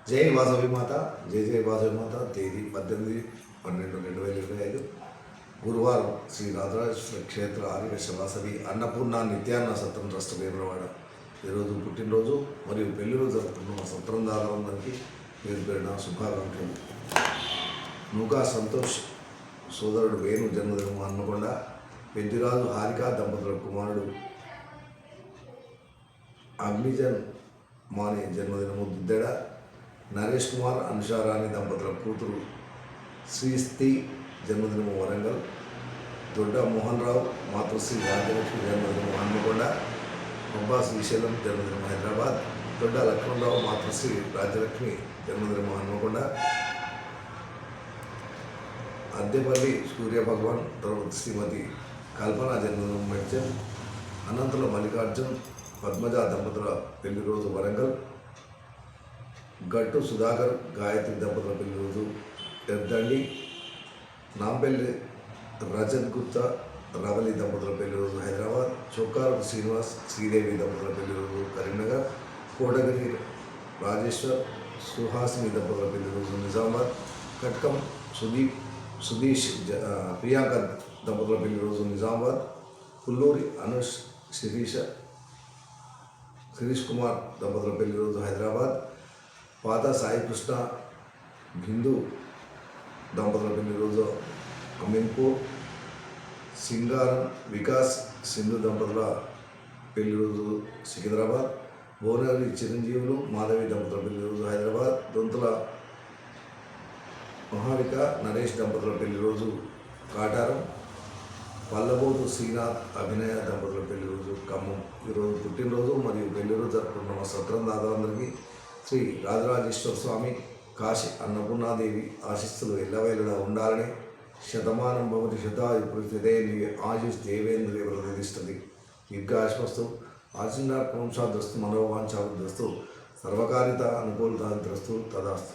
జై వాసవి మాత, జై జై వాసవి మాత. తేదీ 18/12/2025 గురువారం శ్రీ రాజరాజేశ్వర క్షేత్ర ఆర్యవేశ వాసవి అన్నపూర్ణ నిత్యాన్న సత్రం ట్రస్ట్ వేములవాడ ఈరోజు పుట్టినరోజు మరియు పెళ్లిరోజు జరుపుకున్న సత్రందారులందరికీ పేరు పేరున శుభాకాంక్షలు. నూకా సంతోష్ సోదరుడు వేణు జన్మదినం హన్మకొండ. పెద్దిరాజు హారిక దంపతుల కుమారుడు అగ్నిజన్ మాని జన్మదినము దుద్దెడ. నరేష్ కుమార్ అనుషారాణి దంపతుల కూతురు శ్రీస్థి జన్మదినము వరంగల్. దొడ్డ మోహన్ రావు మాతృశ్రీ రాజ్యలక్ష్మి జన్మదినము హన్మకొండ. పంబా శ్రీశైలం జన్మదినము హైదరాబాద్. దొడ్డ లక్ష్మణరావు మాతృశ్రీ రాజ్యలక్ష్మి జన్మదినము హన్మకొండ. అద్దెపల్లి సూర్యభగవాన్ ద్రౌపది శ్రీమతి కల్పన జన్మదినం మెడ్చల్. అనంతుల మల్లికార్జున్ పద్మజ దంపతుల పెళ్లి రోజు వరంగల్. గట్టు సుధాకర్ గాయత్రి దంపతుల పెళ్లి రోజు ఎర్దండి. నాంపల్లి రజత్ గుప్తా రవలి దంపతుల పెళ్లి రోజు హైదరాబాద్. చొక్కారు శ్రీనివాస్ శ్రీదేవి దంపతుల పెళ్లి రోజు కరీంనగర్. కోటగిరి రాజేశ్వర్ సుహాసిని దంపతుల పెళ్లి రోజు నిజామాబాద్. కట్కం సుధీష్ ప్రియాంక దంపతుల పెళ్లి రోజు నిజామాబాద్. పుల్లూరి అనుష్ శిరీష్ కుమార్ దంపతుల పెళ్లి రోజు హైదరాబాద్. పాత సాయికృష్ణ బిందు దంపతుల పెళ్లి రోజు అమీన్పూర్. సింగారం వికాస్ సింధు దంపతుల పెళ్లి రోజు సికింద్రాబాద్. భువనగిరి చిరంజీవులు మాధవి దంపతుల పెళ్లి రోజు హైదరాబాద్. దొంతుల మహావిక నరేష్ దంపతుల పెళ్లి రోజు కాటారం. పల్లబోతు శ్రీనాథ్ అభినయ దంపతుల పెళ్లి రోజు ఖమ్మం. ఈరోజు పుట్టినరోజు మరియు పెళ్లి రోజు జరుపుకున్న మా సత్రం దాదాలందరికీ శ్రీ రాజరాజేశ్వర స్వామి కాశీ అన్నపూర్ణాదేవి ఆశీస్సులు ఎల్లవేళలా ఉండాలని. శతమానం భవతి శతాయు ప్రతిదేవి ఆశీస్ దేవేంద్రియ ప్రతిష్టది. దీర్ఘాశ్వస్తు ఆశీర్వాద వంశాదస్తు మనోవాంఛాదస్తు సర్వకారిత అనుకూలతాదస్తు తదాస్తు.